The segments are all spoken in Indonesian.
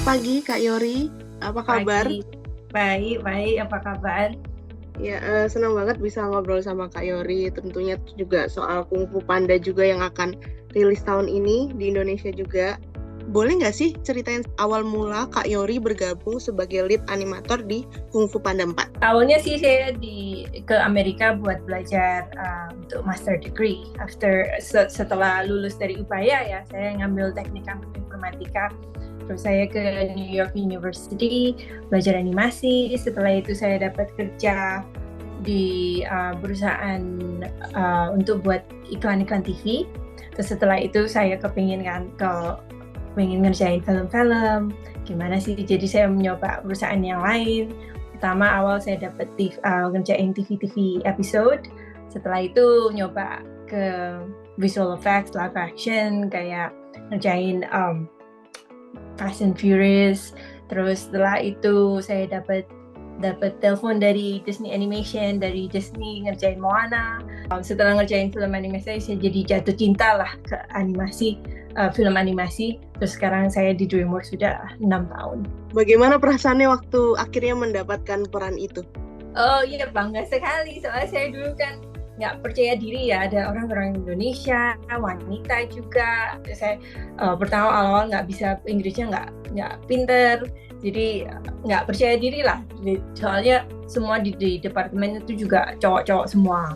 pagi Kak Yori, apa kabar? Pagi, baik, apa kabar? Ya, senang banget bisa ngobrol sama Kak Yori. Tentunya juga soal Kung Fu Panda juga yang akan rilis tahun ini di Indonesia juga. Boleh nggak sih ceritain awal mula Kak Yori bergabung sebagai lead animator di Kung Fu Panda 4? Awalnya sih saya ke Amerika buat belajar untuk master degree. Setelah lulus dari Upaya ya, saya ngambil teknik komputer informatika. Terus saya ke New York University belajar animasi. Setelah itu saya dapat kerja di perusahaan untuk buat iklan-iklan TV. Terus setelah itu saya pengen ngerjain film-film, gimana sih? Jadi saya mencoba perusahaan yang lain. Pertama awal saya dapat ngerjain TV episode. Setelah itu nyoba ke visual effects, live action, kayak ngerjain Fast and Furious. Terus setelah itu saya dapat telepon dari Disney Animation, dari Disney ngerjain Moana. Setelah ngerjain film animasi, saya jadi jatuh cinta lah ke animasi, film animasi. Terus sekarang saya di DreamWorks sudah 6 tahun. Bagaimana perasaannya waktu akhirnya mendapatkan peran itu? Oh iya, bangga sekali. Soalnya saya dulu kan nggak percaya diri ya, ada orang-orang Indonesia, wanita juga. Saya pertama awal nggak bisa Inggrisnya, nggak pinter. Jadi nggak percaya diri lah, soalnya semua di departemen itu juga cowok-cowok semua,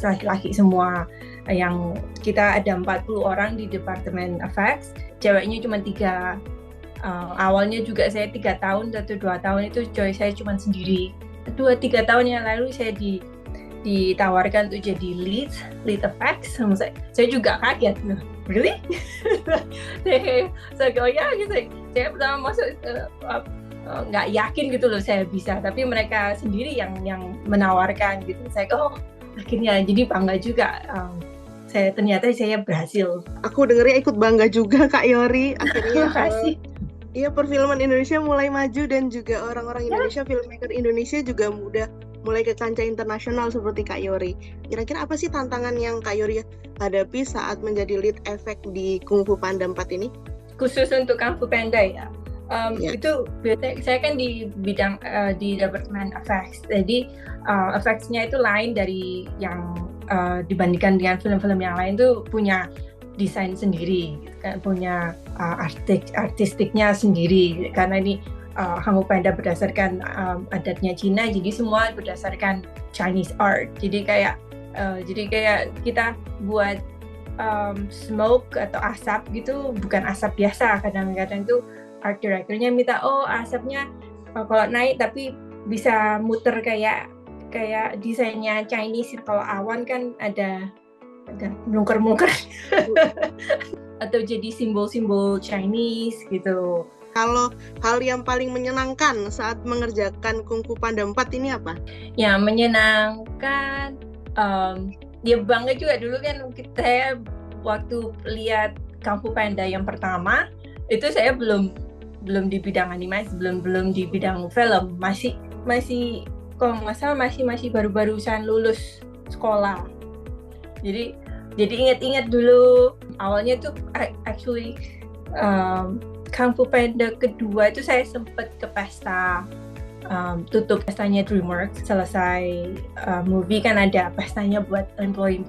laki-laki semua. Yang kita ada 40 orang di departemen effects, ceweknya cuma 3. Awalnya juga saya 3 tahun atau 2 tahun itu saya cuma sendiri. 2-3 tahun yang lalu saya ditawarkan untuk jadi lead effects. Saya juga kaget, really? saya oh ya gitu. Saya pertama masuk nggak yakin gitu loh saya bisa, tapi mereka sendiri yang menawarkan gitu. Saya akhirnya jadi bangga juga. Ternyata saya berhasil. Aku dengernya ikut bangga juga Kak Yori. Akhirnya iya, perfilman Indonesia mulai maju dan juga orang-orang Indonesia, filmmaker Indonesia juga mulai ke kancah internasional seperti Kak Yori. Kira-kira apa sih tantangan yang Kak Yori hadapi saat menjadi lead effect di Kung Fu Panda 4 ini? Khusus untuk Kung Fu Panda ya. Itu saya kan di bidang di departemen effects. Jadi effects-nya itu lain dari yang dibandingkan dengan film-film yang lain, tuh punya desain sendiri, kan, punya artistiknya sendiri. Karena ini Kung Fu Panda berdasarkan adatnya Cina, jadi semua berdasarkan Chinese art. Jadi kayak kita buat smoke atau asap gitu, bukan asap biasa. Kadang-kadang tuh art directornya minta asapnya kalau naik tapi bisa muter kayak desainnya Chinese. Kalau awan kan ada melungker-melungker atau jadi simbol-simbol Chinese gitu. Kalau hal yang paling menyenangkan saat mengerjakan Kung Fu Panda 4 ini apa? Yang menyenangkan, ya bangga juga. Dulu kan saya waktu lihat Kung Fu Panda yang pertama, itu saya belum di bidang animasi, belum di bidang film, masih kalau nggak salah masih baru-barusan lulus sekolah. Jadi ingat dulu awalnya tuh actually Kung Fu Panda kedua itu saya sempat ke pesta tutup pestanya DreamWorks. Selesai movie kan ada pestanya buat employee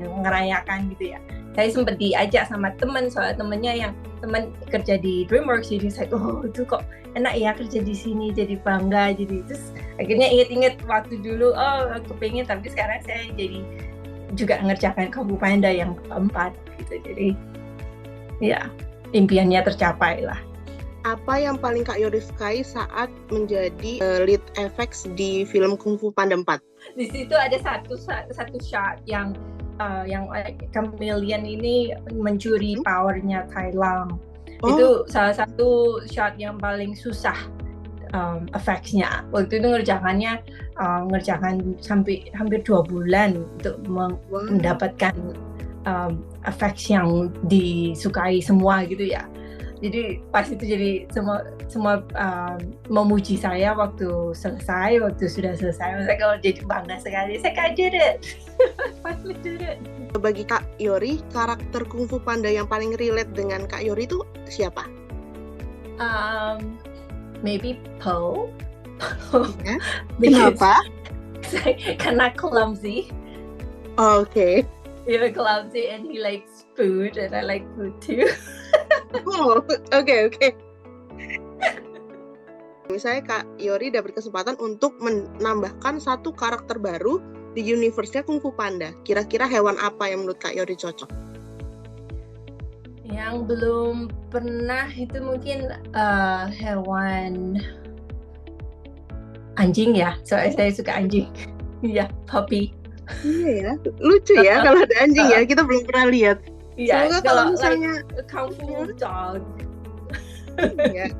ngerayakan gitu ya. Saya sempat diajak sama soalnya teman kerja di DreamWorks. Jadi saya itu kok enak ya kerja di sini, jadi bangga. Jadi terus akhirnya inget waktu dulu aku pengen, tapi sekarang saya jadi juga ngerjakan Kung Fu Panda yang keempat gitu. Jadi ya impiannya tercapai lah. Apa yang paling Kak Yori sukai saat menjadi lead effects di film Kung Fu Panda 4? Di situ ada satu shot yang chameleon ini mencuri powernya Tai Lung. Itu salah satu shot yang paling susah effects-nya. Waktu itu ngerjakan sampai hampir 2 bulan untuk mendapatkan effects yang disukai semua gitu ya. Jadi pas itu jadi semua memuji saya waktu sudah selesai. Saya kalau jadi bangga sekali. Saya did it. Finally did it. Bagi Kak Yori, karakter Kung Fu Panda yang paling relate dengan Kak Yori itu siapa? Maybe Poe. Ya? Kenapa? Karena clumsy. Oke. You're clumsy and he likes food and I like food too. Oke. Misalnya Kak Yori dapat kesempatan untuk menambahkan satu karakter baru di universe-nya Kung Fu Panda. Kira-kira hewan apa yang menurut Kak Yori cocok? Yang belum pernah itu mungkin hewan anjing ya. Soalnya saya suka anjing. Iya, puppy. Iya ya, lucu ya kalau ada anjing ya. Kita belum pernah lihat. Iya, kalau misalnya Kung Fu dog. Ya.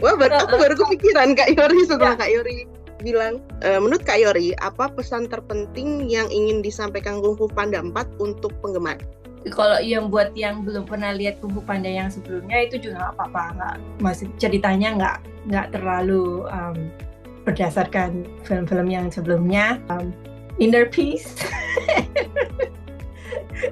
Wah, aku baru kepikiran Kak Yori setelah Kak Yori bilang. Menurut Kak Yori, apa pesan terpenting yang ingin disampaikan Kung Fu Panda 4 untuk penggemar? Kalau yang buat yang belum pernah lihat Kung Fu Panda yang sebelumnya itu juga nggak apa-apa, masih ceritanya nggak terlalu berdasarkan film-film yang sebelumnya. Inner peace.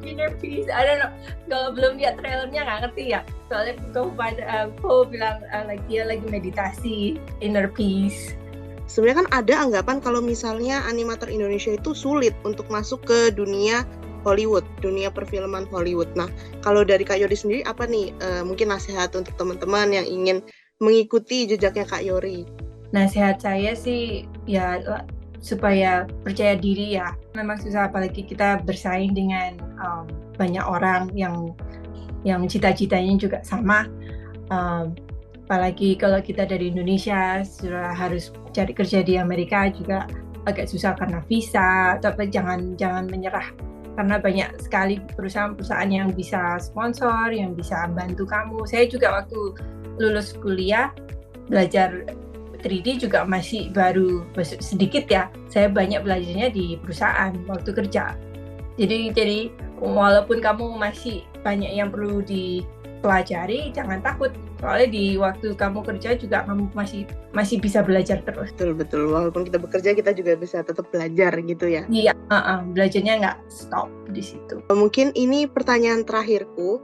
Inner peace, I don't know. Kalau belum lihat trailernya nggak ngerti ya. Soalnya Kung Fu Panda bilang dia lagi meditasi, inner peace. Sebenarnya kan ada anggapan kalau misalnya animator Indonesia itu sulit untuk masuk ke dunia Hollywood, dunia perfilman Hollywood. Nah, kalau dari Kak Yori sendiri apa nih mungkin nasihat untuk teman-teman yang ingin mengikuti jejaknya Kak Yori? Nasihat saya sih ya supaya percaya diri ya. Memang susah apalagi kita bersaing dengan banyak orang yang cita-citanya juga sama. Apalagi kalau kita dari Indonesia sudah harus cari kerja di Amerika juga agak susah karena visa. Tapi jangan menyerah karena banyak sekali perusahaan-perusahaan yang bisa sponsor, yang bisa bantu kamu. Saya juga waktu lulus kuliah belajar 3D juga masih baru sedikit ya. Saya banyak belajarnya di perusahaan waktu kerja. Jadi walaupun kamu masih banyak yang perlu dipelajari, jangan takut. Soalnya di waktu kamu kerja juga kamu masih bisa belajar terus. Betul. Walaupun kita bekerja, kita juga bisa tetap belajar gitu ya. Iya, belajarnya nggak stop di situ. Mungkin ini pertanyaan terakhirku.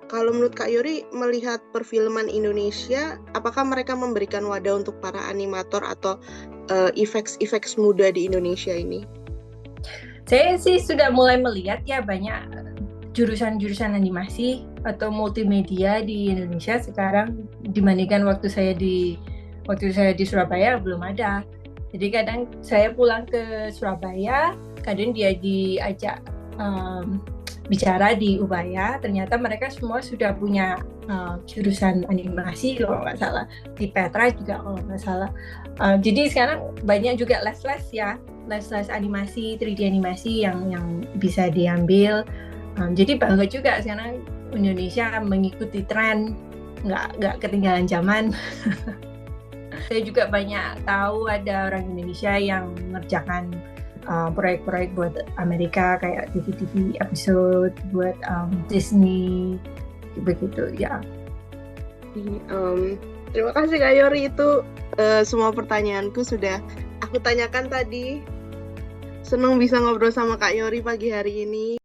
Kalau menurut Kak Yori melihat perfilman Indonesia, apakah mereka memberikan wadah untuk para animator atau effects muda di Indonesia ini? Saya sih sudah mulai melihat ya banyak jurusan-jurusan animasi atau multimedia di Indonesia sekarang dibandingkan waktu saya di Surabaya belum ada. Jadi kadang saya pulang ke Surabaya, kadang dia diajak bicara di Ubaya, ternyata mereka semua sudah punya jurusan animasi kalau nggak salah, di Petra juga kalau nggak salah. Jadi sekarang banyak juga les-les animasi, 3D animasi yang bisa diambil. Jadi bangga juga sekarang Indonesia mengikuti tren, nggak ketinggalan zaman. Saya juga banyak tahu ada orang Indonesia yang mengerjakan proyek-proyek buat Amerika kayak TV episode buat Disney begitu ya. Terima kasih Kak Yori, itu semua pertanyaanku sudah aku tanyakan tadi. Senang bisa ngobrol sama Kak Yori pagi hari ini.